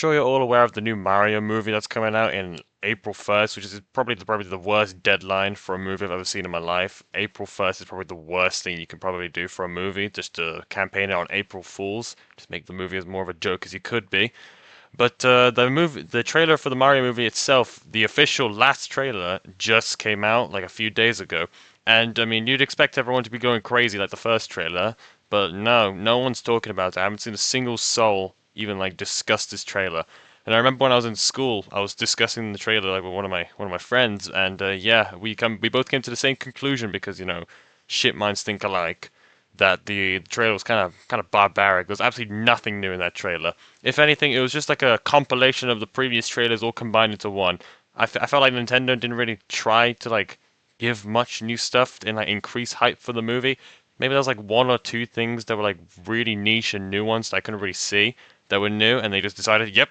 Sure, you're all aware of the new Mario movie that's coming out in April 1st, which is probably the worst deadline for a movie I've ever seen in my life. April 1st is probably the worst thing you can probably do for a movie, just to campaign it on April Fools, just make the movie as more of a joke as you could be. But the trailer for the Mario movie itself, the official last trailer, just came out like a few days ago. And I mean, you'd expect everyone to be going crazy like the first trailer, but no, no one's talking about it. I haven't seen a single soul even like discuss this trailer. And I remember when I was in school, I was discussing the trailer like with one of my friends, and yeah, we both came to the same conclusion because shit minds think alike. That the trailer was kind of barbaric. There's absolutely nothing new in that trailer. If anything, it was just like a compilation of the previous trailers all combined into one. I felt like Nintendo didn't really try to like give much new stuff and like increase hype for the movie. Maybe there was like one or two things that were like really niche and nuanced that I couldn't really see that were new, and they just decided, yep,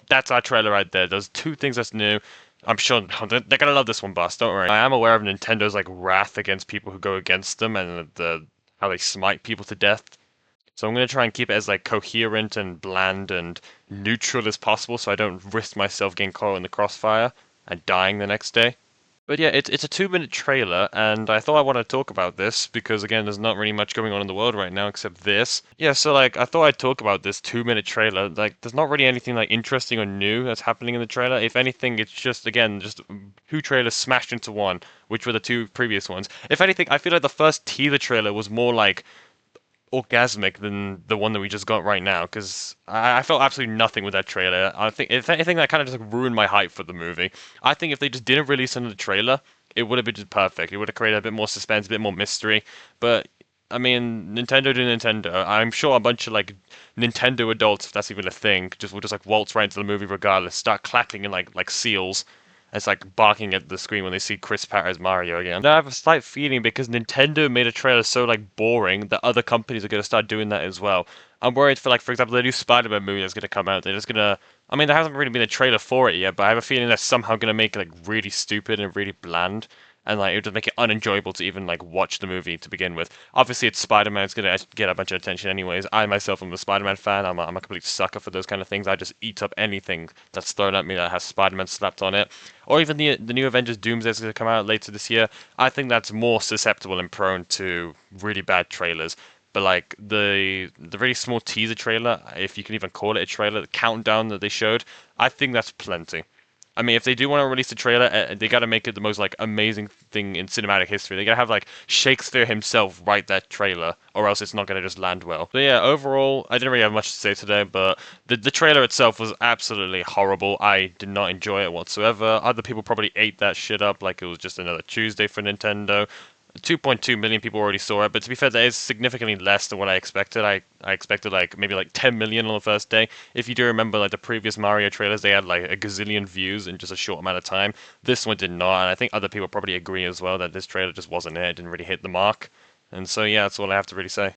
that's our trailer right there. There's two things that's new. I'm sure they're gonna love this one, boss. Don't worry. I am aware of Nintendo's like wrath against people who go against them and the how they smite people to death. So I'm gonna try and keep it as like coherent and bland and neutral as possible, so I don't risk myself getting caught in the crossfire and dying the next day. But yeah, it's a 2 minute trailer, and I thought I wanted to talk about this because again, there's not really much going on in the world right now except this. Yeah, so like I thought I'd talk about this 2 minute trailer. Like, there's not really anything like interesting or new that's happening in the trailer. If anything, it's just again just two trailers smashed into one, which were the two previous ones. If anything, I feel like the first teaser trailer was more like orgasmic than the one that we just got right now because I felt absolutely nothing with that trailer. I think if anything, that kind of just like ruined my hype for the movie. I think if they just didn't release another trailer, it would have been just perfect. It would have created a bit more suspense, a bit more mystery. But I mean, Nintendo to Nintendo. I'm sure a bunch of like Nintendo adults, if that's even a thing, just will just like waltz right into the movie regardless, start clapping and like seals. It's like barking at the screen when they see Chris Pratt as Mario again. Now I have a slight feeling because Nintendo made a trailer so like boring that other companies are gonna start doing that as well. I'm worried for like, for example, the new Spider-Man movie that's gonna come out. They're just gonna. I mean, there hasn't really been a trailer for it yet, but I have a feeling they're somehow gonna make it like really stupid and really bland, and like it would just make it unenjoyable to even like watch the movie to begin with. Obviously, it's Spider-Man; it's gonna get a bunch of attention anyways. I myself am a Spider-Man fan. I'm a complete sucker for those kind of things. I just eat up anything that's thrown at me that has Spider-Man slapped on it, or even the new Avengers Doomsday is gonna come out later this year. I think that's more susceptible and prone to really bad trailers. But like the really small teaser trailer, if you can even call it a trailer, the countdown that they showed, I think that's plenty. I mean, if they do want to release a trailer, they got to make it the most like amazing thing in cinematic history. They got to have like Shakespeare himself write that trailer, or else it's not going to just land well. So yeah, overall, I didn't really have much to say today, but the trailer itself was absolutely horrible. I did not enjoy it whatsoever. Other people probably ate that shit up like it was just another Tuesday for Nintendo. 2.2 million people already saw it, but to be fair, that is significantly less than what I expected. I expected like maybe like 10 million on the first day. If you do remember like the previous Mario trailers, they had like a gazillion views in just a short amount of time. This one did not, and I think other people probably agree as well that this trailer just wasn't it. It didn't really hit the mark. And so yeah, that's all I have to really say.